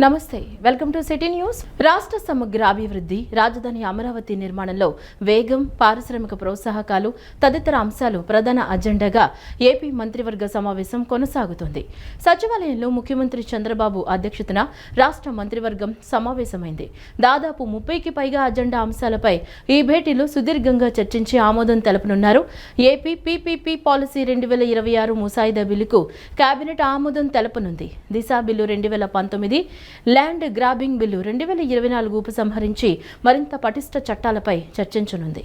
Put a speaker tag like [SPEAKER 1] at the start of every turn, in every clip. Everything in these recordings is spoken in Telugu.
[SPEAKER 1] నమస్తే వెల్కమ్ టు సిటీ న్యూస్. రాష్ట్ర సమగ్ర అభివృద్ధి, రాజధాని అమరావతి నిర్మాణంలో వేగం, పారిశ్రామిక ప్రోత్సాహకాలు తదితర అంశాలు ప్రధాన అజెండాగా ఏపీ మంత్రివర్గ సమావేశం కొనసాగుతోంది. సచివాలయంలో ముఖ్యమంత్రి చంద్రబాబు అధ్యక్షతన రాష్ట్ర మంత్రివర్గం సమావేశమైంది. దాదాపు 30కి పైగా అజెండా అంశాలపై ఈ భేటీలో సుదీర్ఘంగా చర్చించి ఆమోదం తెలపనున్నారు. ఏపీ పీపీపీ పాలసీ 2026 ముసాయిదా బిల్లుకు కేబినెట్ ఆమోదం తెలపనుంది. దిశా బిల్లు 2019, ల్యాండ్ గ్రాబింగ్ బిల్లు 2024 ఉపసంహరించి మరింత పటిష్ట చట్టాలపై చర్చించనుంది.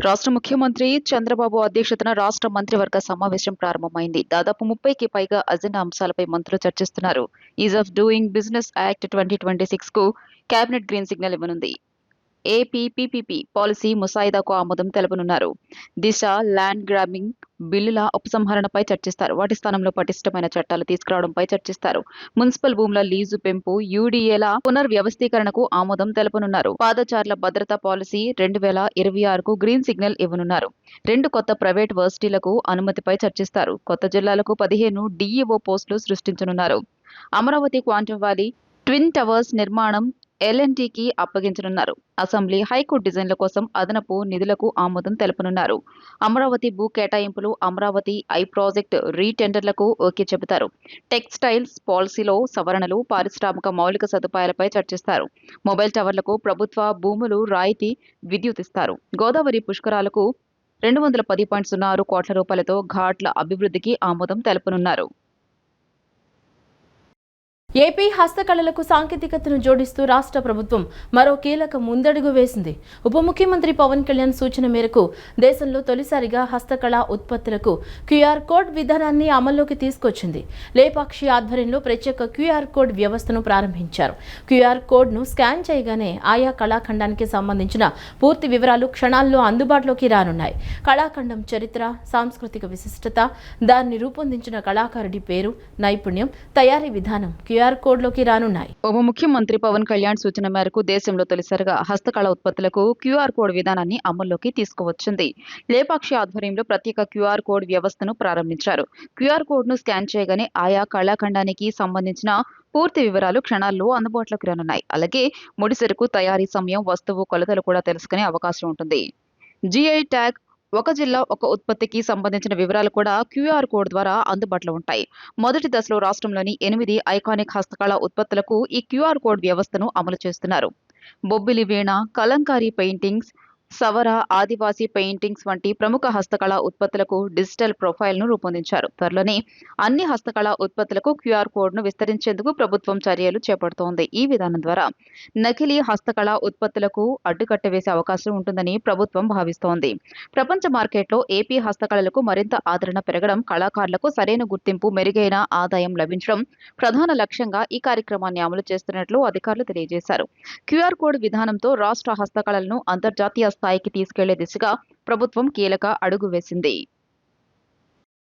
[SPEAKER 2] రాష్ట్ర ముఖ్యమంత్రి చంద్రబాబు అధ్యక్షతన రాష్ట్ర మంత్రివర్గ సమావేశం ప్రారంభమైంది. దాదాపు 30కి పైగా అజెండా అంశాలపై మంత్రులు చర్చిస్తున్నారు. Ease of doing business act 2026 కు కేబినెట్ గ్రీన్ సిగ్నల్ ఇవ్వనుంది. ఏపీ పీపీపీ పాలసీ ముసాయిదాకు ఆమోదం తెలపనున్నారు. దిశ, ల్యాండ్ గ్రాబింగ్ బిల్లుల ఉపసంహరణపై చర్చిస్తారు. వాటి స్థానంలో పటిష్టమైన చట్టాలు తీసుకురావడంపై చర్చిస్తారు. మున్సిపల్ భూముల లీజు పెంపు, యూడీఏల పునర్వ్యవస్థీకరణకు ఆమోదం తెలపనున్నారు. పాదచారుల భద్రతా పాలసీ 2026కు గ్రీన్ సిగ్నల్ ఇవ్వనున్నారు. 2 కొత్త ప్రైవేట్ వర్సిటీలకు అనుమతిపై చర్చిస్తారు. కొత్త జిల్లాలకు 15 డీఈఓ పోస్టులు సృష్టించనున్నారు. Amaravati quantum valley twin towers నిర్మాణం ఎల్ఎన్టీకి అప్పగించనున్నారు. అసెంబ్లీ, హైకోర్టు డిజైన్ల కోసం అదనపు నిధులకు ఆమోదం తెలపనున్నారు. అమరావతి భూ కేటాయింపులు, అమరావతి ఐ ప్రాజెక్టు రీటెండర్లకు ఓకే చెబుతారు. టెక్స్టైల్స్ పాలసీలో సవరణలు, పారిశ్రామిక మౌలిక సదుపాయాలపై చర్చిస్తారు. మొబైల్ టవర్లకు ప్రభుత్వ భూములు రాయితీ, విద్యుత్ ఇస్తారు. గోదావరి పుష్కరాలకు 210.06 కోట్ల రూపాయలతో ఘాట్ల అభివృద్ధికి ఆమోదం తెలపనున్నారు.
[SPEAKER 1] ఏపీ హస్తకళలకు సాంకేతికతను జోడిస్తూ రాష్ట్ర ప్రభుత్వం మరో కీలక ముందడుగు వేసింది. ఉప ముఖ్యమంత్రి పవన్ కళ్యాణ్ సూచన మేరకు దేశంలో తొలిసారిగా హస్తకళ ఉత్పత్తులకు క్యూఆర్ కోడ్ విధానాన్ని అమల్లోకి తీసుకొచ్చింది. లేపాక్షి ఆధ్వర్యంలో ప్రత్యేక క్యూఆర్ కోడ్ వ్యవస్థను ప్రారంభించారు. క్యూఆర్ కోడ్ను స్కాన్ చేయగానే ఆయా కళాఖండానికి సంబంధించిన పూర్తి వివరాలు క్షణాల్లో అందుబాటులోకి రానున్నాయి. కళాఖండం చరిత్ర, సాంస్కృతిక విశిష్టత, దాన్ని రూపొందించిన కళాకారుడి పేరు, నైపుణ్యం, తయారీ విధానం క్యూఆర్ కోడ్లోకి రానున్నాయి.
[SPEAKER 2] ఉప ముఖ్యమంత్రి పవన్ కళ్యాణ్ సూచన మేరకు దేశంలో తొలిసారిగా హస్తకళ ఉత్పత్తులకు క్యూఆర్ కోడ్ విధానాన్ని అమల్లోకి తీసుకువచ్చింది. లేపాక్షి ఆధ్వర్యంలో ప్రత్యేక క్యూఆర్ కోడ్ వ్యవస్థను ప్రారంభించారు. క్యూఆర్ కోడ్ను స్కాన్ చేయగానే ఆయా కళాఖండానికి సంబంధించిన పూర్తి వివరాలు క్షణాల్లో అందుబాటులోకి రానున్నాయి. అలాగే ముడిసరుకు, తయారీ సమయం, వస్తువు కొలతలు కూడా తెలుసుకునే అవకాశం ఉంటుంది. జీఐ ట్యాగ్, ఒక జిల్లా ఒక ఉత్పత్తికి సంబంధించిన వివరాలు కూడా క్యూఆర్ కోడ్ ద్వారా అందుబాటులో ఉంటాయి. మొదటి దశలో రాష్ట్రంలోని 8 ఐకానిక్ హస్తకళ ఉత్పత్తులకు ఈ క్యూఆర్ కోడ్ వ్యవస్థను అమలు చేస్తున్నారు. బొబ్బిలి వీణ, కలంకారీ పెయింటింగ్స్, సవర, ఆదివాసీ పెయింటింగ్స్ వంటి ప్రముఖ హస్తకళ ఉత్పత్తులకు డిజిటల్ ప్రొఫైల్ను రూపొందించారు. త్వరలోనే అన్ని హస్తకళ ఉత్పత్తులకు క్యూఆర్ కోడ్ను విస్తరించేందుకు ప్రభుత్వం చర్యలు చేపడుతోంది. ఈ విధానం ద్వారా నకిలీ హస్తకళ ఉత్పత్తులకు అడ్డుకట్ట వేసే అవకాశం ఉంటుందని ప్రభుత్వం భావిస్తోంది. ప్రపంచ మార్కెట్లో ఏపీ హస్తకళలకు మరింత ఆదరణ పెరగడం, కళాకారులకు సరైన గుర్తింపు, మెరుగైన ఆదాయం లభించడం ప్రధాన లక్ష్యంగా ఈ కార్యక్రమాన్ని అమలు చేస్తున్నట్లు అధికారులు తెలియజేశారు. క్యూఆర్ కోడ్ విధానంతో రాష్ట్ర హస్తకళలను అంతర్జాతీయ స్థాయికి తీసుకెళ్లే దిశగా ప్రభుత్వం కీలక అడుగు వేసింది.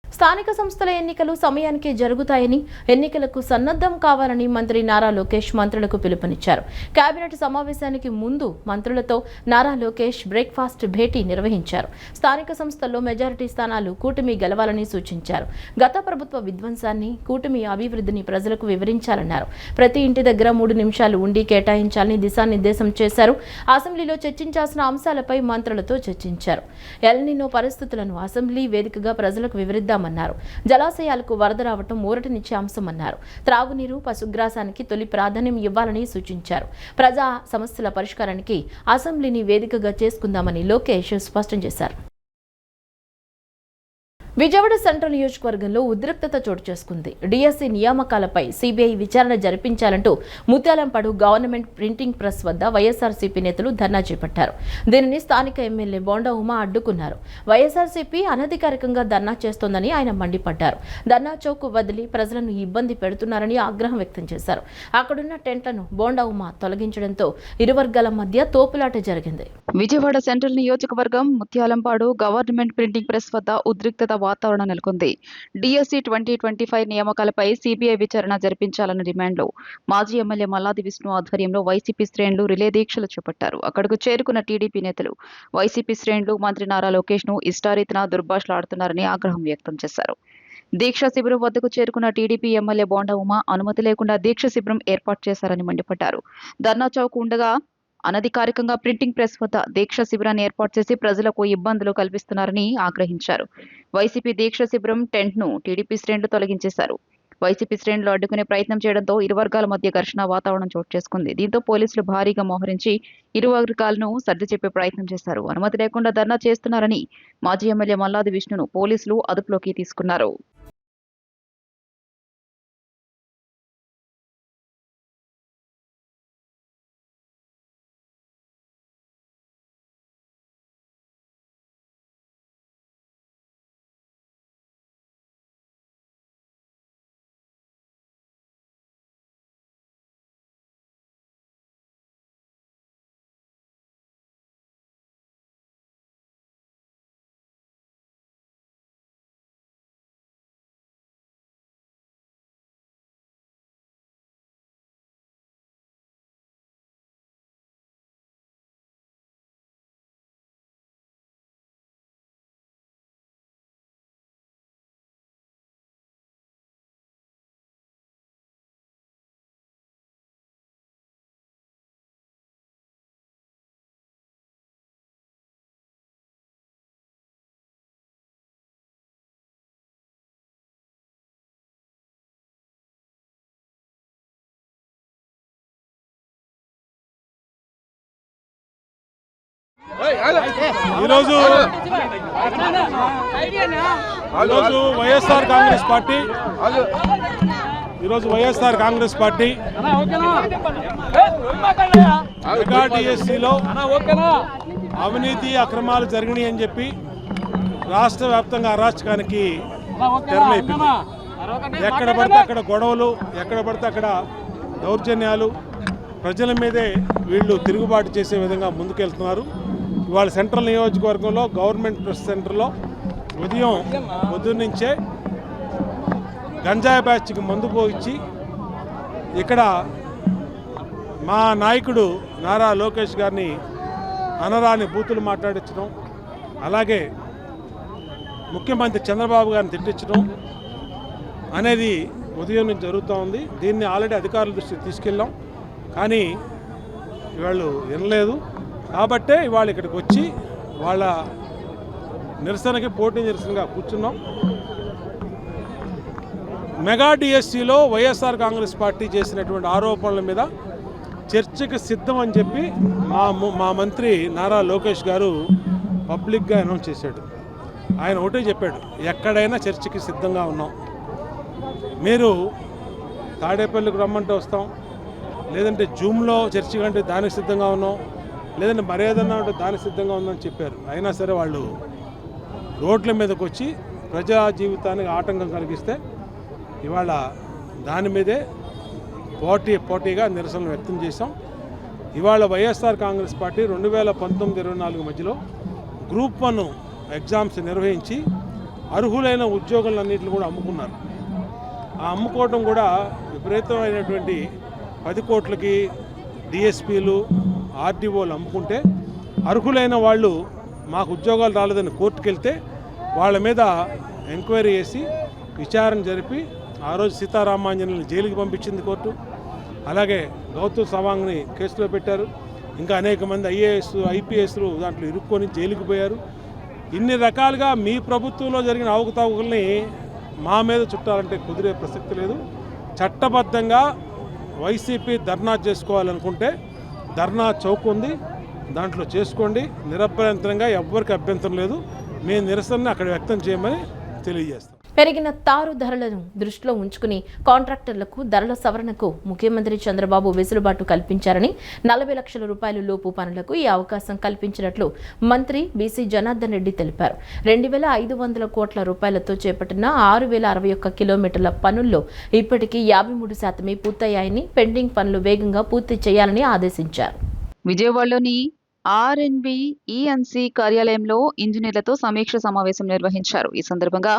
[SPEAKER 1] స్థానిక సంస్థల ఎన్నికలు సమయానికి జరుగుతాయని, ఎన్నికలకు సన్నద్ధం కావాలని మంత్రి నారా లోకేష్ మంత్రులకు పిలుపునిచ్చారు. కేబినెట్ సమావేశానికి ముందు మంత్రులతో నారా లోకేష్ బ్రేక్ఫాస్ట్ భేటీ నిర్వహించారు. స్థానిక సంస్థల్లో మెజారిటీ స్థానాలు కూటమి గెలవాలని సూచించారు. గత ప్రభుత్వ విధ్వంసాన్ని, కూటమి అభివృద్ధిని ప్రజలకు వివరించాలన్నారు. ప్రతి ఇంటి దగ్గర 3 నిమిషాలు ఉండి కేటాయించాలని దిశానిర్దేశం చేశారు. అసెంబ్లీలో చర్చించాల్సిన అంశాలపై మంత్రులతో చర్చించారు. ఎల్నినో పరిస్థితులను అసెంబ్లీ వేదికగా ప్రజలకు వివరిద్దాం. జలాశయాలకు వరద రావటం ఊరటనిచ్చే అంశమన్నారు. త్రాగునీరు, పశుగ్రాసానికి తొలి ప్రాధాన్యం ఇవ్వాలని సూచించారు. ప్రజా సమస్యల పరిష్కారానికి అసెంబ్లీని వేదికగా చేసుకుందామని లోకేష్ స్పష్టం చేశారు. విజయవాడ సెంట్రల్ నియోజకవర్గంలో ఉద్రిక్తత చోటు చేసుకుంది. డిఎస్సి నియామకాలపై సిబిఐ విచారణ జరిపించాలంటూ ముత్యాలంపాడు గవర్నమెంట్ ప్రింటింగ్ ప్రెస్ వద్ద వైఎస్ఆర్సీపీ నేతలు ధర్నా చేపట్టారు. దీనిని స్థానిక ఎమ్మెల్యే బోండా ఉమా అడ్డుకున్నారు. వైఎస్ఆర్సీపీ అనధికారికంగా ధర్నా చేస్తోందని ఆయన మండిపడ్డారు. ధర్నా చౌక్ వదిలి ప్రజలను ఇబ్బంది పెడుతున్నారని ఆగ్రహం వ్యక్తం చేశారు. అక్కడున్న టెంట్లను బోండా ఉమా తొలగించడంతో ఇరు వర్గాల మధ్య తోపులాట జరిగింది.
[SPEAKER 2] విజయవాడ సెంట్రల్ నియోజకవర్గం ముత్యాలంపాడు గవర్నమెంట్ ప్రింటింగ్ ప్రెస్ వద్ద ఉద్రిక్తత వాతావరణం నెలకొంది. డిఎస్సి 2025 నియామకాలపై సిబిఐ విచారణ జరిపించాలన్న డిమాండ్లో మాజీ ఎమ్మెల్యే మల్లాది విష్ణు ఆధ్వర్యంలో వైసీపీ శ్రేణులు రిలే దీక్షలు చేపట్టారు. అక్కడకు చేరుకున్న టీడీపీ నేతలు వైసీపీ శ్రేణులు మంత్రి నారా లోకేష్ ను ఇష్టారీతిన దుర్భాషలాడుతున్నారని ఆగ్రహం వ్యక్తం చేశారు. దీక్షా శిబిరం వద్దకు చేరుకున్న టీడీపీ ఎమ్మెల్యే బోండా ఉమ అనుమతి లేకుండా దీక్ష శిబిరం ఏర్పాటు చేశారని మండిపడ్డారు. ధర్నా చౌక్ ఉండగా అనధికారికంగా ప్రింటింగ్ ప్రెస్ వద్ద దీక్ష శిబిరాన్ని ఏర్పాటు చేసి ప్రజలకు ఇబ్బందులు కల్పిస్తున్నారని ఆగ్రహించారు. వైసీపీ దీక్ష శిబిరం టెంట్ ను టీడీపీ శ్రేణులు తొలగించేశారు. వైసీపీ శ్రేణులు అడ్డుకునే ప్రయత్నం చేయడంతో ఇరు వర్గాల మధ్య ఘర్షణ వాతావరణం చోటు చేసుకుంది. దీంతో పోలీసులు భారీగా మోహరించి ఇరు వర్గాలను సర్ది చెప్పే ప్రయత్నం చేశారు. అనుమతి లేకుండా ధర్నా చేస్తున్నారని మాజీ ఎమ్మెల్యే మల్లాది విష్ణును పోలీసులు అదుపులోకి తీసుకున్నారు.
[SPEAKER 3] ఈరోజు వైఎస్ఆర్ కాంగ్రెస్ పార్టీ మెగా డిఎస్సిలో అవినీతి అక్రమాలు జరిగినాయి అని చెప్పి రాష్ట్ర వ్యాప్తంగా అరాచకానికి తెరలేపింది. ఎక్కడ పడితే అక్కడ గొడవలు, ఎక్కడ పడితే అక్కడ దౌర్జన్యాలు, ప్రజల మీదే వీళ్ళు తిరుగుబాటు చేసే విధంగా ముందుకెళ్తున్నారు. ఇవాళ సెంట్రల్ నియోజకవర్గంలో గవర్నమెంట్ ప్రెస్ సెంటర్లో పొద్దున్నుంచే గంజాయి బ్యాచ్కి మందు పోయించి ఇక్కడ మా నాయకుడు నారా లోకేష్ గారిని అనరాని బూతులు మాట్లాడించడం, అలాగే ముఖ్యమంత్రి చంద్రబాబు గారిని తిట్టించడం అనేది ఉదయం నుంచి జరుగుతూ ఉంది. దీన్ని ఆల్రెడీ అధికారుల దృష్టికి తీసుకెళ్ళాం, కానీ వాళ్ళు వినలేదు. కాబట్టే ఇవాళ ఇక్కడికి వచ్చి వాళ్ళ నిరసనకి నిరసనగా కూర్చున్నాం. మెగా డిఎస్సిలో వైఎస్ఆర్ కాంగ్రెస్ పార్టీ చేసినటువంటి ఆరోపణల మీద చర్చకు సిద్ధం అని చెప్పి మా మంత్రి నారా లోకేష్ గారు పబ్లిక్గా అనౌన్స్ చేశాడు. ఆయన ఒకటే చెప్పాడు, ఎక్కడైనా చర్చకి సిద్ధంగా ఉన్నాం, మీరు తాడేపల్లికి రమ్మంటే వస్తాం, లేదంటే జూమ్లో చర్చ కంటే దానికి సిద్ధంగా ఉన్నాం, లేదంటే మర్యాదన్నా ఉంటే దానికి సిద్ధంగా ఉందని చెప్పారు. అయినా సరే వాళ్ళు రోడ్ల మీదకి వచ్చి ప్రజా జీవితానికి ఆటంకం కలిగిస్తే ఇవాళ దాని మీదే పోటీగా నిరసన వ్యక్తం చేశాం. ఇవాళ వైఎస్ఆర్ కాంగ్రెస్ పార్టీ 2019-24 మధ్యలో గ్రూప్ 1 ఎగ్జామ్స్ నిర్వహించి అర్హులైన ఉద్యోగులన్నింటిని కూడా అమ్ముకున్నారు. ఆ అమ్ముకోవడం కూడా విపరీతమైనటువంటి 10 కోట్లకి డిఎస్పీలు, ఆర్డీఓలు అమ్ముకుంటే అర్హులైన వాళ్ళు మాకు ఉద్యోగాలు రాలేదని కోర్టుకు వెళ్తే వాళ్ళ మీద ఎంక్వైరీ చేసి విచారణ జరిపి ఆ రోజు సీతారామాంజనేయులను జైలుకి పంపించింది కోర్టు. అలాగే గౌతమ్ సవాంగ్ని కేసులో పెట్టారు. ఇంకా అనేక మంది ఐఏఎస్, ఐపీఎస్లు దాంట్లో ఇరుక్కొని జైలుకి పోయారు. ఇన్ని రకాలుగా మీ ప్రభుత్వంలో జరిగిన అవకతవకల్ని మా మీద చుట్టాలంటే కుదిరే ప్రసక్తి లేదు. చట్టబద్ధంగా వైసీపీ ధర్నా చేసుకోవాలనుకుంటే ధర్నా చౌక్ ఉంది, దాంట్లో చేసుకోండి. నిరభ్యంతరంగా ఎవ్వరికి అభ్యంతరం లేదు. మీ నిరసనని అక్కడ వ్యక్తం చేయమని తెలియజేస్తాం.
[SPEAKER 1] పెరిగిన తారు ధరలను దృష్టిలో ఉంచుకుని కాంట్రాక్టర్లకు ధరల సవరణకు ముఖ్యమంత్రి చంద్రబాబు వెసులుబాటు కల్పించారని 40 లక్షల రూపాయల లోపు పనులకు ఈ అవకాశం కల్పించినట్లు మంత్రి బీసీ జనార్దన్ రెడ్డి తెలిపారు. 2,500 కోట్ల రూపాయలతో చేపట్టిన 6,061 కిలోమీటర్ల పనుల్లో ఇప్పటికీ 53% పూర్తయ్యాయని, పెండింగ్ పనులు వేగంగా పూర్తి చేయాలని ఆదేశించారు.
[SPEAKER 2] విజయవాడలోని ఆర్ఎన్బి ఈఎన్సీ కార్యాలయంలో ఇంజనీర్లతో సమీక్ష సమావేశం నిర్వహించారు. ఈ సందర్భంగా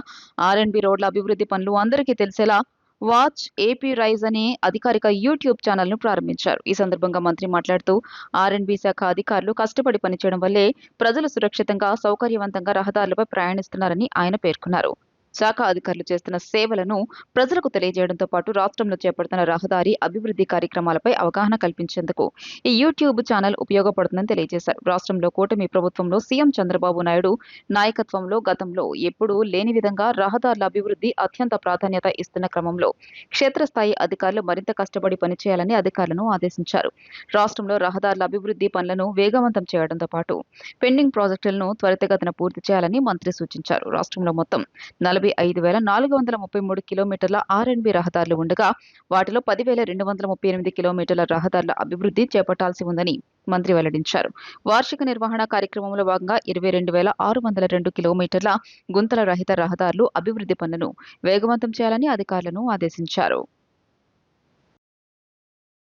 [SPEAKER 2] ఆర్ఎన్బి రోడ్ల అభివృద్ధి పనులు అందరికీ తెలిసేలా వాచ్ ఏపీ రైజ్ అనే అధికారిక యూట్యూబ్ ఛానల్ను ప్రారంభించారు. ఈ సందర్భంగా మంత్రి మాట్లాడుతూ ఆర్ఎన్బి శాఖ అధికారులు కష్టపడి పనిచేయడం వల్లే ప్రజలు సురక్షితంగా, సౌకర్యవంతంగా రహదారులపై ప్రయాణిస్తున్నారని ఆయన పేర్కొన్నారు. శాఖ అధికారులు చేస్తున్న సేవలను ప్రజలకు తెలియజేయడంతో పాటు రాష్ట్రంలో చేపడుతున్న రహదారి అభివృద్ధి కార్యక్రమాలపై అవగాహన కల్పించేందుకు ఈ యూట్యూబ్ ఛానల్ ఉపయోగపడుతుందని తెలియజేశారు. రాష్ట్రంలో కూటమి ప్రభుత్వంలో సీఎం చంద్రబాబు నాయుడు నాయకత్వంలో గతంలో ఎప్పుడూ లేని విధంగా రహదారుల అభివృద్ధి అత్యంత ప్రాధాన్యత ఇస్తున్న క్రమంలో క్షేత్రస్థాయి అధికారులు మరింత కష్టపడి పనిచేయాలని అధికారులను ఆదేశించారు. రాష్ట్రంలో రహదారుల అభివృద్ధి పనులను వేగవంతం చేయడంతో పాటు పెండింగ్ ప్రాజెక్టులను త్వరితగతిన పూర్తి చేయాలని మంత్రి సూచించారు. రాష్ట్రంలో మొత్తం 45,433 కిలోమీటర్ల ఆర్ఎండ్బి రహదారులు ఉండగా వాటిలో 10,238 కిలోమీటర్ల రహదారుల అభివృద్ధి చేపట్టాల్సి ఉందని మంత్రి వెల్లడించారు. వార్షిక నిర్వహణ కార్యక్రమంలో భాగంగా 22,602 కిలోమీటర్ల గుంతల రహిత రహదారులు అభివృద్ధి పనులను వేగవంతం చేయాలని అధికారులను ఆదేశించారు.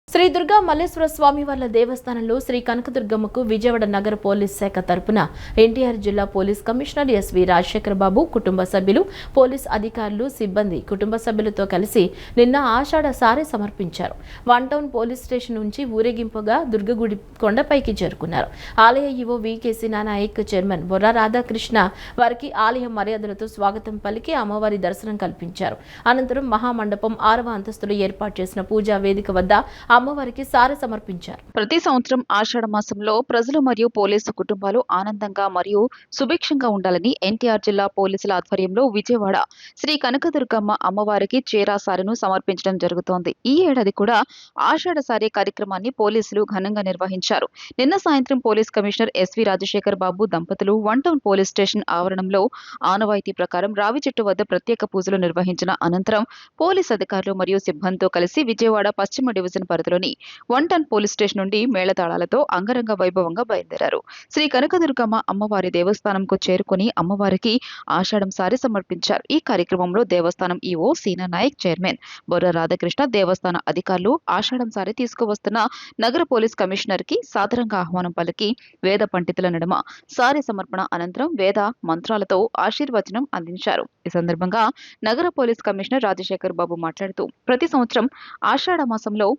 [SPEAKER 1] శ్రీ దుర్గా మల్లేశ్వర స్వామి వార్ల దేవస్థానంలో శ్రీ కనకదుర్గమ్మకు విజయవాడ నగర పోలీస్ శాఖ తరపున ఎన్టీఆర్ జిల్లా పోలీస్ కమిషనర్ ఎస్వి రాజశేఖర్ బాబు కుటుంబ సభ్యులు, పోలీస్ అధికారులు, సిబ్బంది కుటుంబ సభ్యులతో కలిసి నిన్న ఆషాఢ సారె సమర్పించారు. వన్ టౌన్ పోలీస్ స్టేషన్ నుంచి ఊరేగింపుగా దుర్గగుడి కొండపైకి చేరుకున్నారు. ఆలయ ఈవో వికేసి నానాయక్, చైర్మన్ బొర్రా రాధాకృష్ణ వారికి ఆలయ మర్యాదలతో స్వాగతం పలికి అమ్మవారి దర్శనం కల్పించారు. అనంతరం మహామండపం 6వ అంతస్తులో ఏర్పాటు చేసిన పూజా వేదిక వద్ద అమ్మవారికి సారె సమర్పించారు.
[SPEAKER 2] ప్రతి సంవత్సరం ఆషాఢ మాసంలో ప్రజలు మరియు పోలీసు కుటుంబాలు ఆనందంగా మరియు సుభిక్షంగా ఉండాలని ఎన్టీఆర్ జిల్లా పోలీసుల ఆధ్వర్యంలో విజయవాడ శ్రీ కనకదుర్గమ్మ అమ్మవారికి చీరా సారెను సమర్పించడం జరుగుతోంది. ఈ ఏడాది కూడా ఆషాఢ సారె కార్యక్రమాన్ని పోలీసులు ఘనంగా నిర్వహించారు. నిన్న సాయంత్రం పోలీస్ కమిషనర్ ఎస్వి రాజశేఖర్ బాబు దంపతులు వన్ టౌన్ పోలీస్ స్టేషన్ ఆవరణంలో ఆనవాయితీ ప్రకారం రావి చెట్టు వద్ద ప్రత్యేక పూజలు నిర్వహించిన అనంతరం పోలీస్ అధికారులు మరియు సిబ్బందితో కలిసి విజయవాడ పశ్చిమ డివిజన్ పరిధిలోని వన్ టౌన్ పోలీస్ స్టేషన్ నుండి మేళతాళాలతో అంగరంగ వైభవంగా బయలుదేరారు. శ్రీ కనకదుర్గమ్మ అమ్మవారి దేవస్థానంకు చేరుకుని అమ్మవారికి ఆషాఢం సారె సమర్పించారు. ఈ కార్యక్రమంలో దేవస్థానం ఈవో సీనా నాయక్, చైర్మన్ బొర్రా రాధాకృష్ణ, దేవస్థాన అధికారులు ఆషాఢం సారె తీసుకువస్తున్న నగర పోలీస్ కమిషనర్ కి సాదరంగా ఆహ్వానం పలికి వేద పండితుల నడుమ సారె సమర్పణ అనంతరం వేద మంత్రాలతో ఆశీర్వచనం అందించారు. ఈ సందర్భంగా నగర పోలీస్ కమిషనర్ రాజశేఖర్ బాబు మాట్లాడుతూ ప్రతి సంవత్సరం ఆషాఢ మాసంలో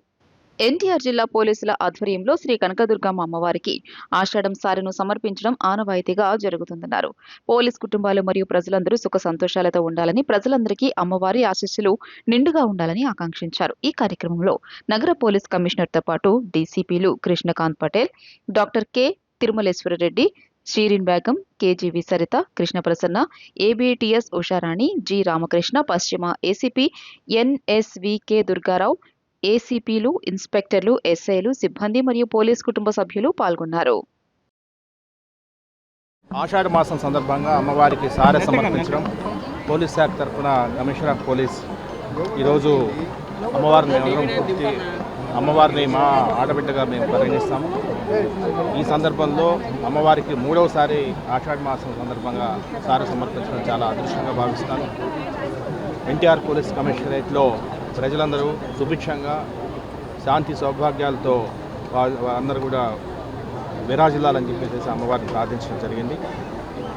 [SPEAKER 2] ఎన్టీఆర్ జిల్లా పోలీసుల ఆధ్వర్యంలో శ్రీ కనకదుర్గమ్మ అమ్మవారికి ఆషాఢం సారెను సమర్పించడం ఆనవాయితీగా జరుగుతుందన్నారు. పోలీస్ కుటుంబాలు మరియు ప్రజలందరూ సుఖ సంతోషాలతో ఉండాలని, ప్రజలందరికీ అమ్మవారి ఆశీస్సులు నిండుగా ఉండాలని ఆకాంక్షించారు. ఈ కార్యక్రమంలో నగర పోలీస్ కమిషనర్తో పాటు డీసీపీలు Krishnakanth Patel, doctor K Thirumaleswara Reddy, షీరిన్ Begum, కేజీవి Saritha, కృష్ణప్రసన్న, ఏబీటీఎస్ Usharani, G Ramakrishna, పశ్చిమ ఏసీపీ ఎన్ఎస్వికే దుర్గారావు, ఏసీపీలు, ఇన్స్పెక్టర్లు, ఎస్ఐలు, సిబ్బంది మరియు పోలీస్ కుటుంబ సభ్యులు పాల్గొన్నారు.
[SPEAKER 4] ఆషాఢ మాసం సందర్భంగా అమ్మవారికి సారె సమర్పించడం పోలీస్ శాఖ తరఫున కమిషనర్ ఆఫ్ పోలీస్ ఈరోజు అమ్మవారిని మా ఆడబిడ్డగా మేము పరిగణిస్తాము. ఈ సందర్భంలో అమ్మవారికి 3వసారి ఆషాఢ మాసం సందర్భంగా సారె సమర్పించడం చాలా అదృష్టంగా భావిస్తాను. ఎన్టీఆర్ పోలీస్ కమిషనరేట్లో ప్రజలందరూ సుభిక్షంగా శాంతి సౌభాగ్యాలతో అందరూ కూడా విరాజిల్లాలని చెప్పేసి అమ్మవారిని ప్రార్థించడం జరిగింది.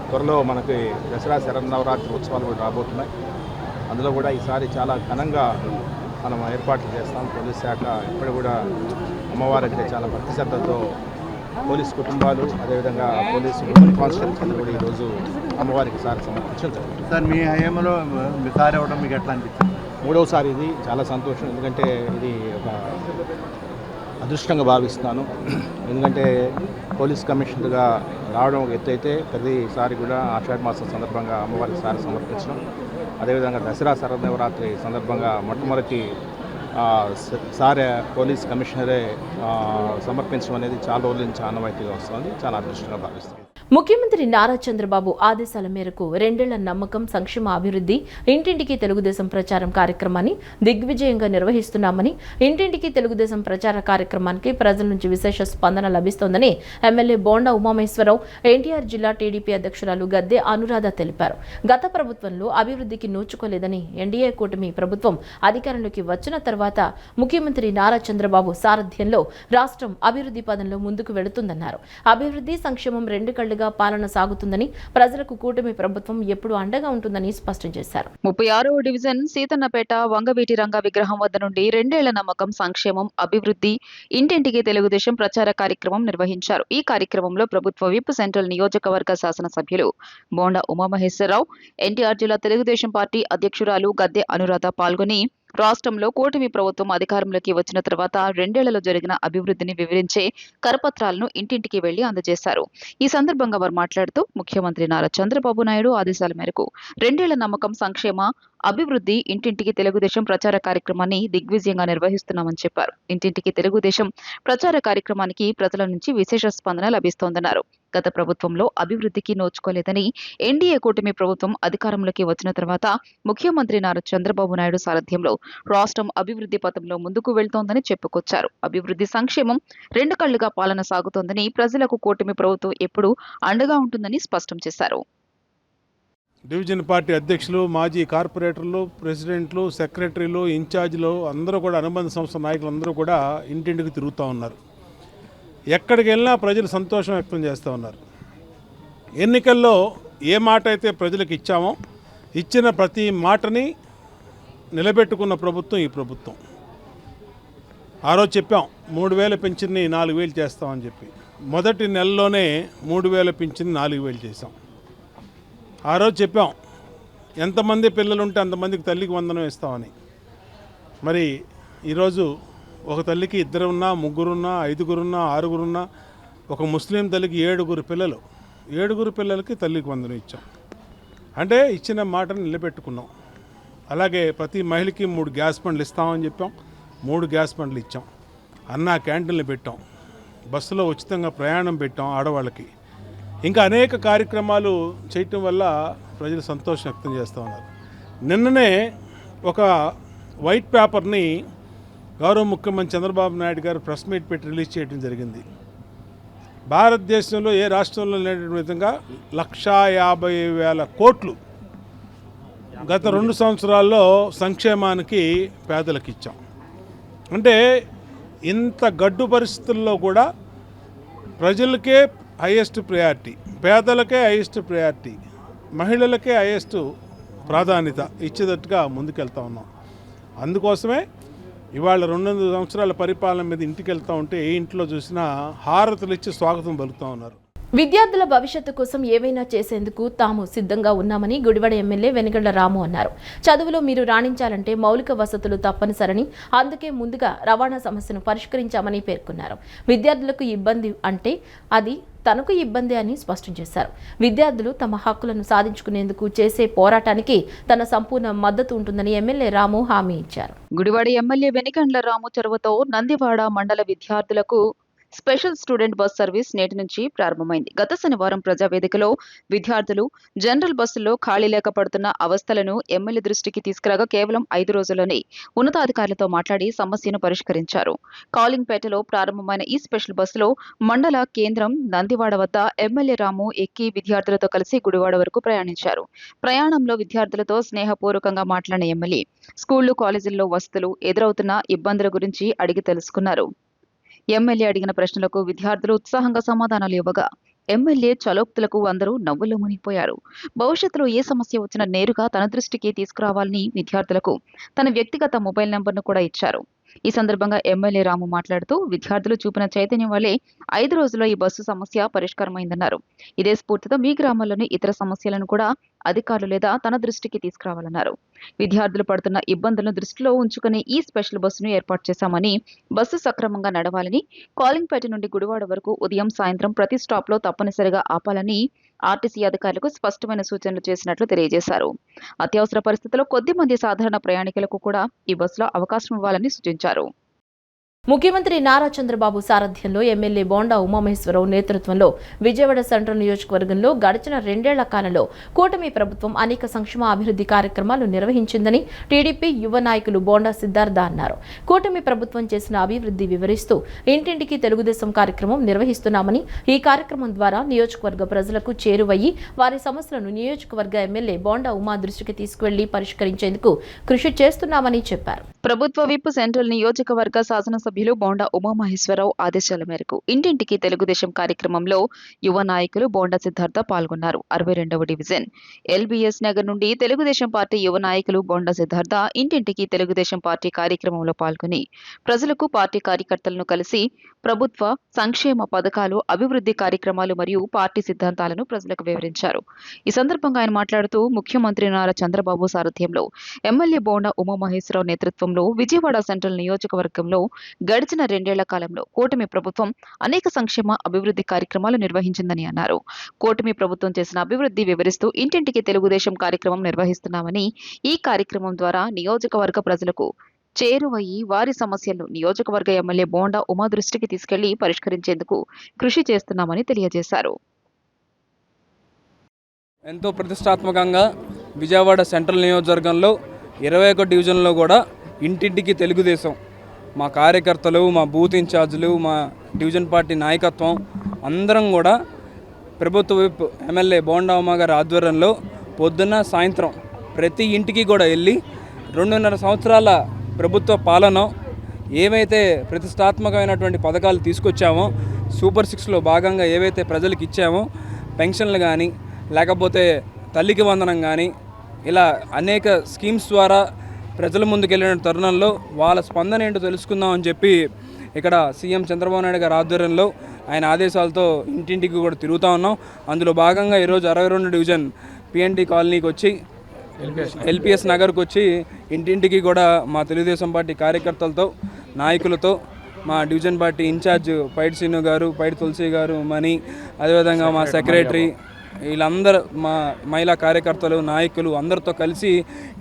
[SPEAKER 4] త్వరలో మనకి దసరా శరన్నవరాత్రి ఉత్సవాలు కూడా రాబోతున్నాయి. అందులో కూడా ఈసారి చాలా ఘనంగా మనం ఏర్పాట్లు చేస్తాం. పోలీస్ శాఖ ఇప్పుడు కూడా అమ్మవారికి చాలా భక్తి శ్రద్ధతో పోలీస్ కుటుంబాలు, అదేవిధంగా పోలీసు ఉమెన్ కానిస్టేబుల్స్ కూడా ఈరోజు అమ్మవారికి సారి సమర్పించడం జరుగుతుంది.
[SPEAKER 5] సార్, మీ హయాంలో సారి అవ్వడం మీకు ఎట్లా అనిపించింది?
[SPEAKER 4] 3వసారి ఇది చాలా సంతోషం. ఎందుకంటే ఇది ఒక అదృష్టంగా భావిస్తున్నాను. ఎందుకంటే పోలీస్ కమిషనర్గా రావడం ఒక ఎత్తు అయితే ప్రతిసారి కూడా ఆషాఢ మాసం సందర్భంగా అమ్మవారికి సారి సమర్పించడం, అదేవిధంగా దసరా శరన్నవరాత్రి సందర్భంగా మొట్టమొదటి సారే పోలీస్ కమిషనరే సమర్పించడం అనేది చాలా రోజుల నుంచి ఆనవాయితీగా వస్తుంది. చాలా అదృష్టంగా భావిస్తుంది.
[SPEAKER 1] ముఖ్యమంత్రి నారా చంద్రబాబు ఆదేశాల మేరకు 2 ఏళ్ల నమ్మకం, సంక్షేమ అభివృద్ధి, ఇంటింటికి తెలుగుదేశం ప్రచారం కార్యక్రమాన్ని దిగ్విజయంగా నిర్వహిస్తున్నామని, ఇంటింటికి తెలుగుదేశం ప్రచార కార్యక్రమానికి ప్రజల నుంచి విశేష స్పందన లభిస్తోందని ఎమ్మెల్యే బోండా ఉమామేశ్వరరావు, ఎన్టీఆర్ జిల్లా టీడీపీ అధ్యక్షురాలు గద్దె అనురాధ తెలిపారు. గత ప్రభుత్వంలో అభివృద్ధికి నోచుకోలేదని, ఎన్డీఏ కూటమి ప్రభుత్వం అధికారంలోకి వచ్చిన తర్వాత ముఖ్యమంత్రి నారా చంద్రబాబు సారథ్యంలో రాష్ట్రం అభివృద్ధి పదంలో ముందుకు వెళుతుందన్నారు. అభివృద్ధి, సంక్షేమం 2 కళ్లుగా కళ్ళుగా పాలన సాగుతుందని, ప్రజలకు కూటమి ప్రభుత్వం ఎప్పుడూ అండగా ఉంటుందని స్పష్టం చేశారు.
[SPEAKER 2] 36వ డివిజన్ సీతన్నపేట వంగవీటి రంగ విగ్రహం వద్ద నుండి 2 ఏళ్ల నమ్మకం, సంక్షేమం, అభివృద్ధి, ఇంటింటికి తెలుగుదేశం ప్రచార కార్యక్రమం నిర్వహించారు. ఈ కార్యక్రమంలో ప్రభుత్వ విప్ సెంట్రల్ నియోజకవర్గ శాసనసభ్యులు బోండా ఉమామహేశ్వరరావు, ఎన్టీఆర్ జిల్లా తెలుగుదేశం పార్టీ అధ్యక్షురాలు గద్దె అనురాధ పాల్గొని రాష్ట్రంలో కూటమి ప్రభుత్వం అధికారంలోకి వచ్చిన తర్వాత 2 ఏళ్లలో జరిగిన అభివృద్ధిని వివరించే కరపత్రాలను ఇంటింటికి వెళ్లి అందజేశారు. ఈ సందర్భంగా వారు మాట్లాడుతూ ముఖ్యమంత్రి నారా చంద్రబాబు నాయుడు ఆదేశాల మేరకు 2 ఏళ్ల నమ్మకం, సంక్షేమ, అభివృద్ధి, ఇంటింటికి తెలుగుదేశం ప్రచార కార్యక్రమాన్ని దిగ్విజయంగా నిర్వహిస్తున్నామని చెప్పారు. ఇంటింటికి తెలుగుదేశం ప్రచార కార్యక్రమానికి ప్రజల నుంచి విశేష స్పందన లభిస్తోందన్నారు. గత ప్రభుత్వంలో అభివృద్ధికి నోచుకోలేదని, ఎన్డీఏ కూటమి ప్రభుత్వం అధికారంలోకి వచ్చిన తర్వాత ముఖ్యమంత్రి నారా చంద్రబాబు నాయుడు సారథ్యంలో రాష్ట్రం అభివృద్ధి పథంలో ముందుకు వెళ్తోందని చెప్పుకొచ్చారు. అభివృద్ధి, సంక్షేమం 2 కళ్లుగా పాలన సాగుతోందని, ప్రజలకు కూటమి ప్రభుత్వం ఎప్పుడూ అండగా ఉంటుందని స్పష్టం చేశారు.
[SPEAKER 3] డివిజన్ పార్టీ అధ్యక్షులు, మాజీ కార్పొరేటర్లు, ప్రెసిడెంట్లు, సెక్రటరీలు, ఇన్ఛార్జీలు అందరూ కూడా, అనుబంధ సంస్థ నాయకులు అందరూ కూడా ఇంటింటికి తిరుగుతూ ఉన్నారు. ఎక్కడికి వెళ్ళినా ప్రజలు సంతోషం వ్యక్తం చేస్తూ ఉన్నారు. ఎన్నికల్లో ఏ మాట అయితే ప్రజలకు ఇచ్చామో, ఇచ్చిన ప్రతి మాటని నిలబెట్టుకున్న ప్రభుత్వం ఈ ప్రభుత్వం. ఆ రోజు చెప్పాం 3,000 పింఛన్ని 4,000 చేస్తామని చెప్పి. మొదటి నెలలోనే 3,000 పింఛన్ని 4,000 చేశాం. ఆ రోజు చెప్పాం ఎంతమంది పిల్లలు ఉంటే అంతమందికి తల్లికి వందనం ఇస్తామని. మరి ఈరోజు ఒక తల్లికి 2 ఉన్నా, 3 ఉన్నా, 5 ఉన్నా, 6 ఉన్నా, ఒక ముస్లిం తల్లికి 7 పిల్లలు, 7 పిల్లలకి తల్లికి వందనం ఇచ్చాం. అంటే ఇచ్చిన మాటను నిలబెట్టుకున్నాం. అలాగే ప్రతి మహిళకి 3 గ్యాస్ బండ్లు ఇస్తామని చెప్పాం, 3 గ్యాస్ బండ్లు ఇచ్చాం. అన్నా క్యాంటీన్లు పెట్టాం, బస్సులో ఉచితంగా ప్రయాణం పెట్టాం ఆడవాళ్ళకి. ఇంకా అనేక కార్యక్రమాలు చేయటం వల్ల ప్రజలు సంతోషం వ్యక్తం చేస్తూ ఉన్నారు. నిన్ననే ఒక వైట్ పేపర్ని గౌరవ ముఖ్యమంత్రి చంద్రబాబు నాయుడు గారు ప్రెస్ మీట్ పెట్టి రిలీజ్ చేయడం జరిగింది. భారతదేశంలో ఏ రాష్ట్రంలో లేనటువంటి విధంగా 150,000 కోట్లు గత 2 సంవత్సరాల్లో సంక్షేమానికి పేదలకు ఇచ్చాం. అంటే ఇంత గడ్డు పరిస్థితుల్లో కూడా ప్రజలకే హైయెస్ట్ ప్రయారిటీ, పేదలకే హైయెస్ట్ ప్రయారిటీ, మహిళలకే హైయెస్ట్ ప్రాధాన్యత ఇచ్చేటట్టుగా ముందుకెళ్తా ఉన్నాం. అందుకోసమే ఇవాళ 2 సంవత్సరాల పరిపాలన మీద ఇంటికి వెళ్తూ ఉంటే ఏ ఇంట్లో చూసినా హారతులు ఇచ్చి స్వాగతం పలుకుతూ ఉన్నారు.
[SPEAKER 1] విద్యార్థుల భవిష్యత్తు కోసం ఏవైనా చేసేందుకు తాము సిద్ధంగా ఉన్నామని గుడివాడ ఎమ్మెల్యే వెనిగళ్ల రాము అన్నారు. చదువులో మీరు రాణించాలంటే మౌలిక వసతులు తప్పనిసరని, అందుకే ముందుగా రవాణా సమస్యను పరిష్కరించామని పేర్కొన్నారు. విద్యార్థులకు ఇబ్బంది అంటే అది తనకు ఇబ్బంది అని స్పష్టం చేశారు. విద్యార్థులు తమ హక్కులను సాధించుకునేందుకు చేసే పోరాటానికి తన సంపూర్ణ మద్దతు ఉంటుందని ఎమ్మెల్యే రాము హామీ ఇచ్చారు.
[SPEAKER 2] గుడివాడ ఎమ్మెల్యే వెనిగండ్ల రాము చొరవతో నందివాడ మండల విద్యార్థులకు స్పెషల్ స్టూడెంట్ బస్ సర్వీస్ నేటి నుంచి ప్రారంభమైంది. గత శనివారం ప్రజావేదికలో విద్యార్థులు జనరల్ బస్సుల్లో ఖాళీ లేక పడుతున్న అవస్థలను ఎమ్మెల్యే దృష్టికి తీసుకురాగా కేవలం 5 రోజుల్లోనే ఉన్నతాధికారులతో మాట్లాడి సమస్యను పరిష్కరించారు. కాలింగ్పేటలో ప్రారంభమైన ఈ స్పెషల్ బస్సులో మండల కేంద్రం నందివాడ వద్ద ఎమ్మెల్యే రాము ఎక్కి విద్యార్థులతో కలిసి గుడివాడ వరకు ప్రయాణించారు. ప్రయాణంలో విద్యార్థులతో స్నేహపూర్వకంగా మాట్లాడిన ఎమ్మెల్యే స్కూళ్లు, కాలేజీల్లో వసతులు, ఎదురవుతున్న ఇబ్బందుల గురించి అడిగి తెలుసుకున్నారు. ఎమ్మెల్యే అడిగిన ప్రశ్నలకు విద్యార్థులు ఉత్సాహంగా సమాధానాలు ఇవ్వగా ఎమ్మెల్యే చలోక్తులకు అందరూ నవ్వుల్లో మునిగిపోయారు. భవిష్యత్తులో ఏ సమస్య వచ్చినా నేరుగా తన దృష్టికి తీసుకురావాలని విద్యార్థులకు తన వ్యక్తిగత మొబైల్ నెంబర్ను కూడా ఇచ్చారు. ఈ సందర్భంగా ఎమ్మెల్యే రాము మాట్లాడుతూ విద్యార్థులు చూపిన చైతన్యం వల్లే 5 రోజుల్లో ఈ బస్సు సమస్య పరిష్కారమైందన్నారు. ఇదే స్ఫూర్తితో మీ గ్రామాల్లోని ఇతర సమస్యలను కూడా అధికారులు లేదా తన దృష్టికి తీసుకురావాలన్నారు. విద్యార్థులు పడుతున్న ఇబ్బందులను దృష్టిలో ఉంచుకుని ఈ స్పెషల్ బస్సును ఏర్పాటు చేశామని, బస్సు సక్రమంగా నడవాలని, కాలింగ్పేట నుండి గుడివాడ వరకు ఉదయం, సాయంత్రం ప్రతి స్టాప్లో తప్పనిసరిగా ఆపాలని ఆర్టీసీ అధికారులకు స్పష్టమైన సూచనలు చేసినట్లు తెలియజేశారు. అత్యవసర పరిస్థితుల్లో కొద్దిమంది సాధారణ ప్రయాణికులకు కూడా ఈ బస్సులో అవకాశం ఇవ్వాలని సూచించారు.
[SPEAKER 1] ముఖ్యమంత్రి నారా చంద్రబాబు సారథ్యంలో ఎమ్మెల్యే బోండా ఉమామహేశ్వరరావు నేతృత్వంలో విజయవాడ సెంట్రల్ నియోజకవర్గంలో గడిచిన 2 ఏళ్ల కాలంలో కూటమి ప్రభుత్వం అనేక సంక్షేమ అభివృద్ధి కార్యక్రమాలు నిర్వహించిందని టీడీపీ యువ నాయకులు బోండా సిద్ధార్థ అన్నారు. కూటమి ప్రభుత్వం చేసిన అభివృద్ధి వివరిస్తూ ఇంటింటికి తెలుగుదేశం కార్యక్రమం నిర్వహిస్తున్నామని, ఈ కార్యక్రమం ద్వారా నియోజకవర్గ ప్రజలకు చేరువయ్యి వారి సమస్యలను నియోజకవర్గ ఎమ్మెల్యే బోండా ఉమా దృష్టికి తీసుకువెళ్లి పరిష్కరించేందుకు కృషి చేస్తున్నామని చెప్పారు.
[SPEAKER 2] ప్రభుత్వ విప్ సెంట్రల్ నియోజకవర్గ శాసనసభ్యులు శాసనసభ్యులు బోండా ఉమామహేశ్వరరావు ఆదేశాల మేరకు ఇంటింటికి తెలుగుదేశం కార్యక్రమంలో యువ నాయకులు బోండా సిద్ధార్థ పాల్గొన్నారు. 62వ డివిజన్ ఎల్బీఎస్ నగర్ నుండి తెలుగుదేశం పార్టీ యువ నాయకులు బోండా సిద్ధార్థ ఇంటింటికి తెలుగుదేశం పార్టీ కార్యక్రమంలో పాల్గొని ప్రజలకు పార్టీ కార్యకర్తలను కలిసి ప్రభుత్వ సంక్షేమ పథకాలు, అభివృద్ధి కార్యక్రమాలు మరియు పార్టీ సిద్ధాంతాలను ప్రజలకు వివరించారు. ఈ సందర్భంగా ఆయన మాట్లాడుతూ ముఖ్యమంత్రి నారా చంద్రబాబు సారథ్యంలో ఎమ్మెల్యే బోండా ఉమామహేశ్వరరావు నేతృత్వంలో విజయవాడ సెంట్రల్ నియోజకవర్గంలో గడిచిన 2 ఏళ్ల కాలంలో కూటమి ప్రభుత్వం అనేక సంక్షేమ అభివృద్ధి కార్యక్రమాలు నిర్వహించిందని అన్నారు. కూటమి ప్రభుత్వం చేసిన అభివృద్ధి వివరిస్తూ ఇంటింటికి తెలుగుదేశం కార్యక్రమం నిర్వహిస్తున్నామని, ఈ కార్యక్రమం ద్వారా నియోజకవర్గ ప్రజలకు చేరువయ్యి వారి సమస్యలను నియోజకవర్గ ఎమ్మెల్యే బోండా ఉమా దృష్టికి తీసుకెళ్లి పరిష్కరించేందుకు కృషి చేస్తున్నామని తెలియజేశారు.
[SPEAKER 6] ఎంతో ప్రతిష్టాత్మకంగా విజయవాడ సెంట్రల్ నియోజకవర్గంలో 21 డివిజన్లో కూడా ఇంటింటికి తెలుగుదేశం మా కార్యకర్తలు, మా బూత్ ఇన్ఛార్జీలు, మా డివిజన్ పార్టీ నాయకత్వం అందరం కూడా ప్రభుత్వ విప్ ఎమ్మెల్యే బోండా ఉమా గారి ఆధ్వర్యంలో పొద్దున్న సాయంత్రం ప్రతి ఇంటికి కూడా వెళ్ళి 2.5 సంవత్సరాల ప్రభుత్వ పాలన ఏవైతే ప్రతిష్టాత్మకమైనటువంటి పథకాలు తీసుకొచ్చామో, సూపర్ 6లో భాగంగా ఏవైతే ప్రజలకు ఇచ్చామో, పెన్షన్లు కానీ లేకపోతే తల్లికి వందనం కానీ ఇలా అనేక స్కీమ్స్ ద్వారా ప్రజల ముందుకెళ్ళిన తరుణంలో వాళ్ళ స్పందన ఏంటో తెలుసుకుందామని చెప్పి ఇక్కడ సీఎం చంద్రబాబు నాయుడు గారి ఆధ్వర్యంలో ఆయన ఆదేశాలతో ఇంటింటికి కూడా తిరుగుతూ ఉన్నాం. అందులో భాగంగా ఈరోజు 62 డివిజన్ పిఎన్టీ కాలనీకి వచ్చి ఎల్పిఎస్ నగర్కి వచ్చి ఇంటింటికి కూడా మా తెలుగుదేశం పార్టీ కార్యకర్తలతో, నాయకులతో, మా డివిజన్ పార్టీ ఇన్ఛార్జ్ పైడి శ్రీను గారు, పైడి తులసి గారు, మణి, అదేవిధంగా మా సెక్రటరీ, వీళ్ళందరూ మా మహిళా కార్యకర్తలు, నాయకులు అందరితో కలిసి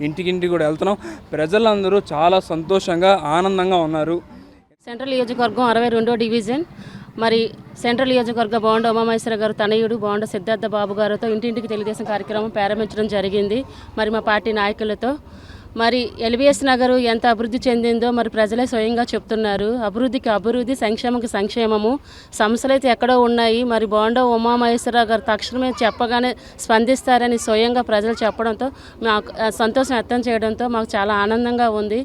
[SPEAKER 6] ఇంటికింటికి కూడా వెళ్తున్నాం. ప్రజలందరూ చాలా సంతోషంగా, ఆనందంగా ఉన్నారు.
[SPEAKER 7] సెంట్రల్ నియోజకవర్గం 62వ డివిజన్ మరి సెంట్రల్ నియోజకవర్గ బోండా ఉమామహేశ్వర గారు తనయుడు బోండా సిద్ధార్థ బాబు గారితో ఇంటింటికి తెలుగుదేశం కార్యక్రమం ప్రారంభించడం జరిగింది. మరి మా పార్టీ నాయకులతో మరి ఎల్బీఎస్ నగరు ఎంత అభివృద్ధి చెందిందో మరి ప్రజలే స్వయంగా చెప్తున్నారు. అభివృద్ధికి అభివృద్ధి, సంక్షేమంకి సంక్షేమము. సమస్యలు అయితే ఎక్కడో ఉన్నాయి. మరి బోండా ఉమామహేశ్వరరావు గారు తక్షణమే చెప్పగానే స్పందిస్తారని స్వయంగా ప్రజలు చెప్పడంతో మాకు సంతోషం వ్యక్తం చేయడంతో మాకు చాలా ఆనందంగా ఉంది.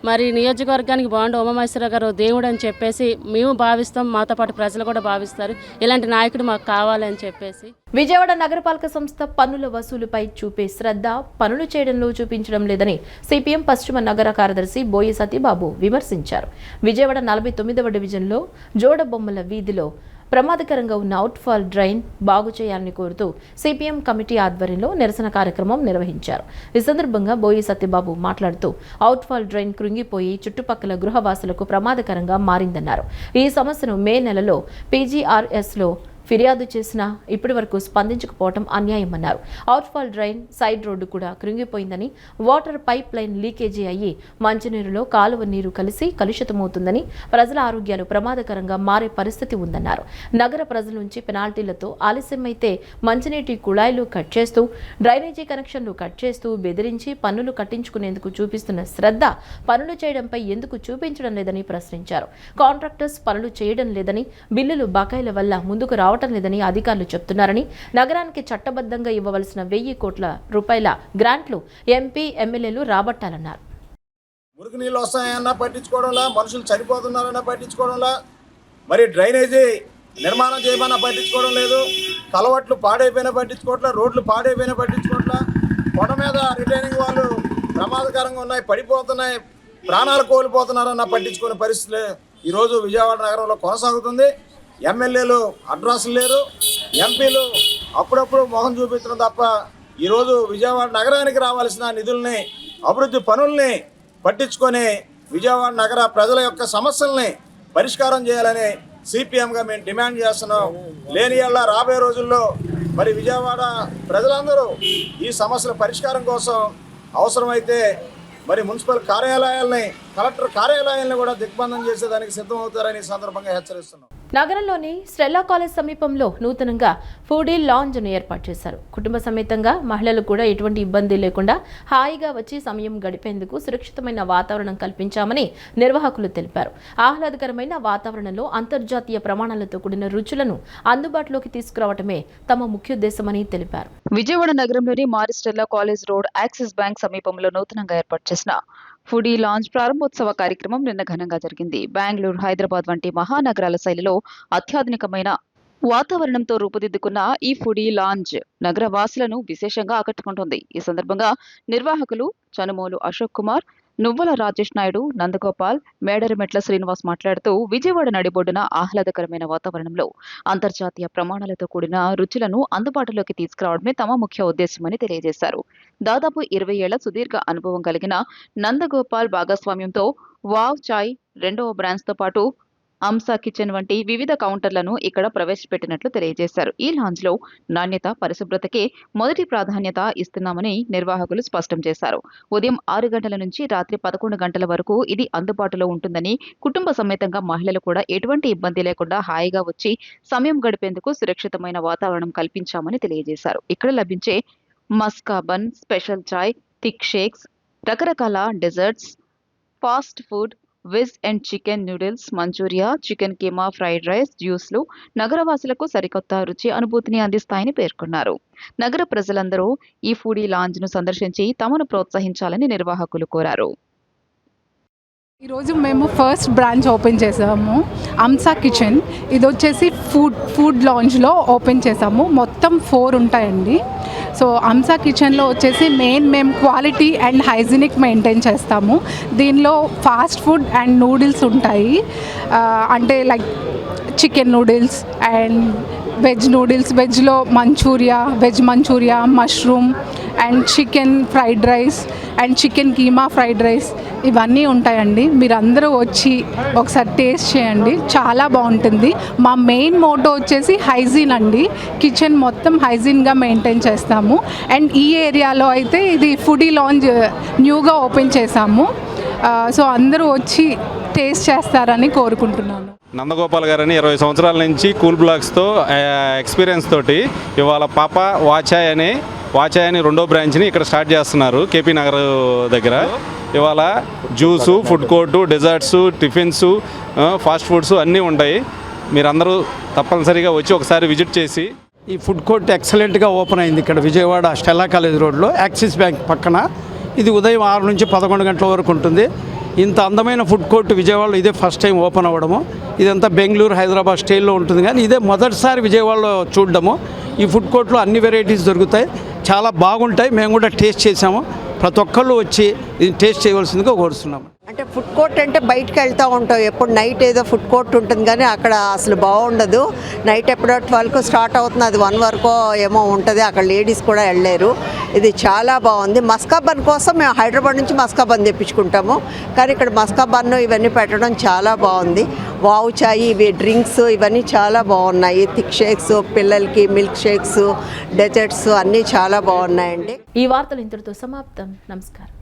[SPEAKER 7] మరి నియోజకవర్గానికి బోండా ఉమామహేశ్వరరావు గారు దేవుడు అని చెప్పేసి మేము భావిస్తాం, మాతో పాటు ప్రజలు కూడా భావిస్తారు. ఇలాంటి నాయకుడు మాకు కావాలని చెప్పేసి.
[SPEAKER 1] విజయవాడ నగరపాలక సంస్థ పన్నుల వసూలుపై చూపే శ్రద్ధ పనులు చేయడంలో చూపించడం లేదని సిపిఎం పశ్చిమ నగర కార్యదర్శి బోయి సతీబాబు విమర్శించారు. విజయవాడ 49వ డివిజన్లో జోడబొమ్మల వీధిలో ప్రమాదకరంగా ఉన్న అవుట్ఫాల్ డ్రైన్ బాగు చేయాలని కోరుతూ సిపిఎం కమిటీ ఆధ్వర్యంలో నిరసన కార్యక్రమం నిర్వహించారు. ఈ సందర్భంగా బోయి సత్యబాబు మాట్లాడుతూ అవుట్ఫాల్ డ్రైన్ కృంగిపోయి చుట్టుపక్కల గృహవాసులకు ప్రమాదకరంగా మారిందన్నారు. ఈ సమస్యను మే నెలలో పీజీఆర్ఎస్లో ఫిర్యాదు చేసినా ఇప్పటి వరకు స్పందించకపోవడం అన్యాయమన్నారు. అవుట్ఫాల్ డ్రైన్ సైడ్ రోడ్డు కూడా కృంగిపోయిందని, వాటర్ పైప్ లైన్ లీకేజీ అయ్యి మంచినీరులో కాలువ నీరు కలిసి కలుషితమవుతుందని, ప్రజల ఆరోగ్యాలు ప్రమాదకరంగా మారే పరిస్థితి ఉందన్నారు. నగర ప్రజల నుంచి పెనాల్టీలతో ఆలస్యమైతే మంచినీటి కుళాయిలు కట్ చేస్తూ, డ్రైనేజీ కనెక్షన్లు కట్ చేస్తూ బెదిరించి పన్నులు కట్టించుకునేందుకు చూపిస్తున్న శ్రద్ధ పనులు చేయడంపై ఎందుకు చూపించడం లేదని ప్రశ్నించారు. కాంట్రాక్టర్స్ పనులు చేయడం లేదని, బిల్లులు బకాయిల వల్ల ముందుకు రావడం లేదని అధికారులు చెప్తున్నారని, నగరానికి చట్టబద్ధంగా ఇవ్వవలసిన 1000 కోట్ల రూపాయల గ్రాంట్లు ఎంపీ, ఎమ్మెల్యేలు రాబట్టాలన్నారు.
[SPEAKER 8] మురికి నీళ్ళు వస్తాయన్నా పట్టించుకోవడంలా, మనుషులు చనిపోతున్నారన్నా పట్టించుకోవడంలా, మరి డ్రైనేజీ నిర్మాణం చేయమన్నా పట్టించుకోవడం లేదు, కలవట్లు పాడైపోయినా పట్టించుకోవట్లా, రోడ్లు పాడైపోయినా పట్టించుకోవట్లా, కొండ మీద రిటైనింగ్ వాళ్ళు ప్రమాదకరంగా ఉన్నాయి, పడిపోతున్నాయి, ప్రాణాలు కోల్పోతున్నారన్న పట్టించుకునే పరిస్థితులు ఈరోజు విజయవాడ నగరంలో కొనసాగుతుంది. ఎమ్మెల్యేలు అడ్రస్లు లేరు, ఎంపీలు అప్పుడప్పుడు మొహం చూపించడం తప్ప ఈరోజు విజయవాడ నగరానికి రావాల్సిన నిధుల్ని, అభివృద్ధి పనుల్ని పట్టించుకొని విజయవాడ నగర ప్రజల యొక్క సమస్యల్ని పరిష్కారం చేయాలని సిపిఎంగా మేము డిమాండ్ చేస్తున్నాం. లేని యెడల రాబోయే రోజుల్లో మరి విజయవాడ ప్రజలందరూ ఈ సమస్యల పరిష్కారం కోసం అవసరమైతే మరి మున్సిపల్ కార్యాలయాల్ని, కలెక్టర్ కార్యాలయాలను కూడా దిగ్బంధం చేసేదానికి సిద్ధమవుతారని సందర్భంగా హెచ్చరిస్తున్నాం.
[SPEAKER 1] నగరంలోని స్టెల్లా కాలేజ్ సమీపంలో నూతనంగా ఫుడీ లాంజ్ను ఏర్పాటు చేశారు. కుటుంబ సమేతంగా మహిళలు కూడా ఎటువంటి ఇబ్బంది లేకుండా హాయిగా వచ్చి సమయం గడిపేందుకు సురక్షితమైన వాతావరణం కల్పించామని నిర్వాహకులు తెలిపారు. ఆహ్లాదకరమైన వాతావరణంలో అంతర్జాతీయ ప్రమాణాలతో కూడిన రుచులను అందుబాటులోకి తీసుకురావడమే తమ ముఖ్యోద్దేశమని తెలిపారు.
[SPEAKER 2] విజయవాడ నగరంలోని మారి Stella college road, axis bank సమీపంలో నూతనంగా ఏర్పాటు చేసిన ఫుడీ లాంచ్ ప్రారంభోత్సవ కార్యక్రమం నిన్న ఘనంగా జరిగింది. బెంగళూరు, హైదరాబాద్ వంటి మహానగరాల శైలిలో అత్యాధునికమైన వాతావరణంతో రూపుదిద్దుకున్న ఈ ఫుడీ లాంజ్ నగర వాసులను విశేషంగా ఆకట్టుకుంటుంది. ఈ సందర్భంగా నిర్వాహకులు చనుమోలు అశోక్ కుమార్, నువ్వల రాజేష్ నాయుడు, నందగోపాల్, మేడరమెట్ల శ్రీనివాస్ మాట్లాడుతూ విజయవాడ నడిబొడ్డున ఆహ్లాదకరమైన వాతావరణంలో అంతర్జాతీయ ప్రమాణాలతో కూడిన రుచులను అందుబాటులోకి తీసుకురావడమే తమ ముఖ్య ఉద్దేశమని తెలియజేశారు. దాదాపు 20 ఏళ్ల సుదీర్ఘ అనుభవం కలిగిన నందగోపాల్ భాగస్వామ్యంతో వావ్ చాయ్, రెండవ బ్రాండ్స్తో పాటు అంసా కిచెన్ వంటి వివిధ కౌంటర్లను ఇక్కడ ప్రవేశపెట్టినట్లు తెలియజేశారు. ఈ లాంజ్లో నాణ్యత, పరిశుభ్రతకే మొదటి ప్రాధాన్యత ఇస్తున్నామని నిర్వాహకులు స్పష్టం చేశారు. ఉదయం 6 గంటల నుంచి రాత్రి 11 గంటల వరకు ఇది అందుబాటులో ఉంటుందని, కుటుంబ సమేతంగా మహిళలు కూడా ఎటువంటి ఇబ్బంది లేకుండా హాయిగా వచ్చి సమయం గడిపేందుకు సురక్షితమైన వాతావరణం కల్పించామని తెలియజేశారు. ఇక్కడ లభించే maska bun, special chai, thick shakes, రకరకాల desserts, fast food, veg and chicken noodles, manchuria, chicken keema, fried rice, జ్యూస్లు నగరవాసులకు సరికొత్త రుచి అనుభూతిని అందిస్తాయని పేర్కొన్నారు. నగర ప్రజలందరూ ఈ ఫుడీ లాంజ్ను సందర్శించి తమను ప్రోత్సహించాలని నిర్వాహకులు కోరారు.
[SPEAKER 9] ఈరోజు మేము ఫస్ట్ బ్రాంచ్ ఓపెన్ చేసాము, అంసా కిచెన్. ఇది వచ్చేసి ఫుడ్ లాంజ్లో ఓపెన్ చేసాము. మొత్తం 4 ఉంటాయండి. సో అంసా కిచెన్లో వచ్చేసి మేము క్వాలిటీ అండ్ హైజీనిక్ మెయింటైన్ చేస్తాము. దీనిలో ఫాస్ట్ ఫుడ్ అండ్ నూడిల్స్ ఉంటాయి. అంటే like chicken noodles and veg noodles, వెజ్లో veg manchuria, mushroom and chicken fried rice and chicken keema fried rice ఇవన్నీ ఉంటాయండి. మీరందరూ వచ్చి ఒకసారి టేస్ట్ చేయండి, చాలా బాగుంటుంది. మా మెయిన్ మోటో వచ్చేసి హైజీన్ అండి. కిచెన్ మొత్తం హైజీన్గా మెయింటైన్ చేస్తాము. అండ్ ఈ ఏరియాలో అయితే ఇది ఫుడీ లాంజ్ న్యూగా ఓపెన్ చేసాము. సో అందరూ వచ్చి టేస్ట్ చేస్తారని కోరుకుంటున్నాను.
[SPEAKER 10] నందగోపాల్ గారని 20 సంవత్సరాల నుంచి కూల్ బ్లాక్స్తో ఎక్స్పీరియన్స్ తోటి ఇవాళ పాప వాచాయ్ అని 2వ బ్రాంచ్ని ఇక్కడ స్టార్ట్ చేస్తున్నారు కేపీ నగర్ దగ్గర. ఇవాళ juice, food court, desserts, tiffins, fast foods అన్నీ ఉంటాయి. మీరందరూ తప్పనిసరిగా వచ్చి ఒకసారి విజిట్ చేసి.
[SPEAKER 11] ఈ ఫుడ్ కోర్ట్ ఎక్సలెంట్గా ఓపెన్ అయింది ఇక్కడ విజయవాడ స్టెల్లా కాలేజ్ రోడ్లో యాక్సిస్ బ్యాంక్ పక్కన. ఇది ఉదయం 6 నుంచి 11 గంటల వరకు ఉంటుంది. ఇంత అందమైన ఫుడ్ కోర్ట్ విజయవాడలో ఇదే ఫస్ట్ టైం ఓపెన్ అవ్వడము. ఇదంతా బెంగళూరు, హైదరాబాద్ స్టైల్లో ఉంటుంది, కానీ ఇదే మొదటిసారి విజయవాడలో చూడడము. ఈ ఫుడ్ కోర్ట్లో అన్ని వెరైటీస్ దొరుకుతాయి, చాలా బాగుంటాయి. మేము కూడా టేస్ట్ చేసాము. ప్రతి ఒక్కళ్ళు వచ్చి ఇది టేస్ట్ చేయవలసిందిగా కోరుతున్నాము.
[SPEAKER 12] అంటే ఫుడ్ కోర్ట్ అంటే బయటకు వెళ్తూ ఉంటాం, ఎప్పుడు నైట్ ఏదో ఫుడ్ కోర్ట్ ఉంటుంది, కానీ అక్కడ అసలు బాగుండదు. నైట్ ఎప్పుడో 12కు స్టార్ట్ అవుతుంది, అది 1 వరకు ఏమో ఉంటుంది. అక్కడ లేడీస్ కూడా వెళ్ళలేరు. ఇది చాలా బాగుంది. మస్కా బన్ కోసం మేము హైదరాబాద్ నుంచి మస్కా బన్ తెప్పించుకుంటాము, కానీ ఇక్కడ మస్కా బన్ ఇవన్నీ పెట్టడం చాలా బాగుంది. వావ్ చాయ్, ఇవి డ్రింక్స్ ఇవన్నీ చాలా బాగున్నాయి. థిక్ షేక్స్, పిల్లలకి మిల్క్ షేక్స్, డెజర్ట్స్ అన్నీ చాలా బాగున్నాయండి.
[SPEAKER 1] ఈ వార్తలు ఇంతటితో సమాప్తం. నమస్కారం.